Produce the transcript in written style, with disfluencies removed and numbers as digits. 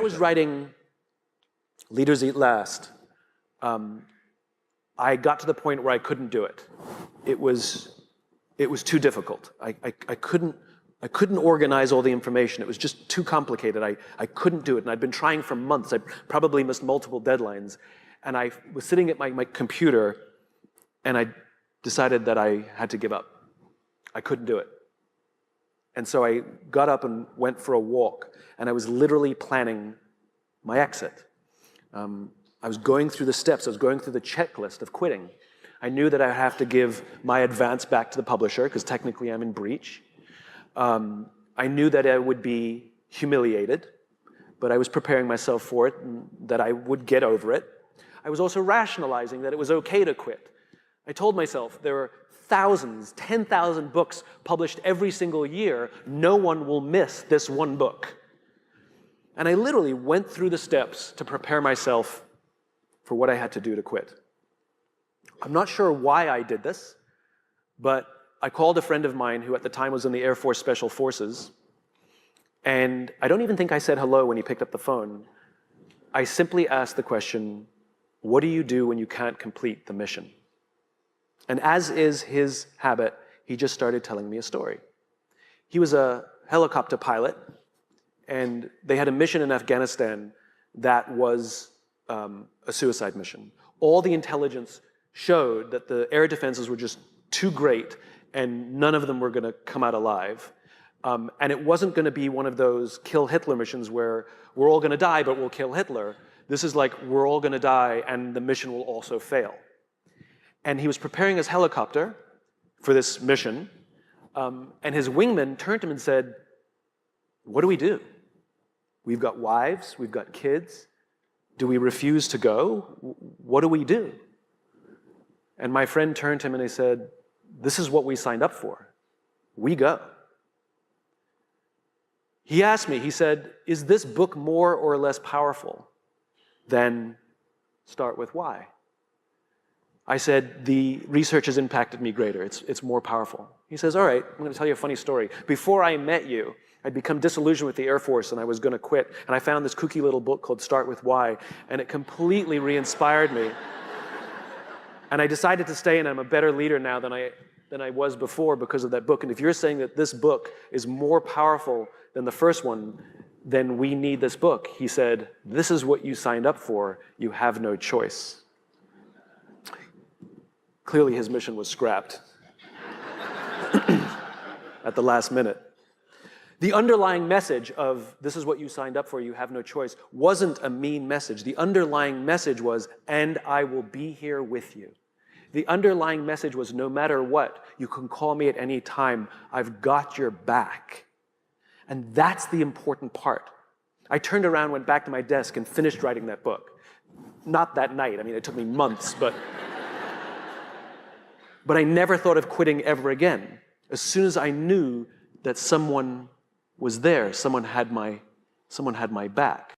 was writing Leaders Eat Last, I got to the point where I couldn't do it. It was too difficult. I couldn't organize all the information. It was just too complicated. I couldn't do it, and I'd been trying for months. I probably missed multiple deadlines. And I was sitting at my computer, and I decided that I had to give up. I couldn't do it. And so I got up and went for a walk, and I was literally planning my exit. I was going through the steps. I was going through the checklist of quitting. I knew that I have to give my advance back to the publisher, because technically I'm in breach. I knew that I would be humiliated, but I was preparing myself for it, and that I would get over it. I was also rationalizing that it was okay to quit. I told myself there are thousands, 10,000 books published every single year. No one will miss this one book. And I literally went through the steps to prepare myself for what I had to do to quit. I'm not sure why I did this, but I called a friend of mine who at the time was in the Air Force Special Forces, and I don't even think I said hello when he picked up the phone. I simply asked the question, what do you do when you can't complete the mission? And as is his habit, he just started telling me a story. He was a helicopter pilot, and they had a mission in Afghanistan that was a suicide mission. All the intelligence showed that the air defenses were just too great, and none of them were going to come out alive. And it wasn't going to be one of those kill Hitler missions where we're all going to die, but we'll kill Hitler. This is like, we're all going to die, and the mission will also fail. And he was preparing his helicopter for this mission, and his wingman turned to him and said, what do we do? We've got wives, we've got kids. Do we refuse to go? What do we do? And my friend turned to him and he said, this is what we signed up for. We go. He asked me, he said, is this book more or less powerful than Start With Why? I said, the research has impacted me greater. It's more powerful. He says, all right, I'm going to tell you a funny story. Before I met you, I'd become disillusioned with the Air Force and I was going to quit. And I found this kooky little book called Start With Why, and it completely re-inspired me. And I decided to stay, and I'm a better leader now than I was before because of that book. And if you're saying that this book is more powerful than the first one, then we need this book. He said, this is what you signed up for. You have no choice. Clearly his mission was scrapped at the last minute. The underlying message of this is what you signed up for, you have no choice, wasn't a mean message. The underlying message was, and I will be here with you. The underlying message was, no matter what, you can call me at any time. I've got your back. And that's the important part. I turned around, went back to my desk, and finished writing that book. Not that night. I mean, it took me months, but I never thought of quitting ever again. As soon as I knew that someone was there, someone had my back.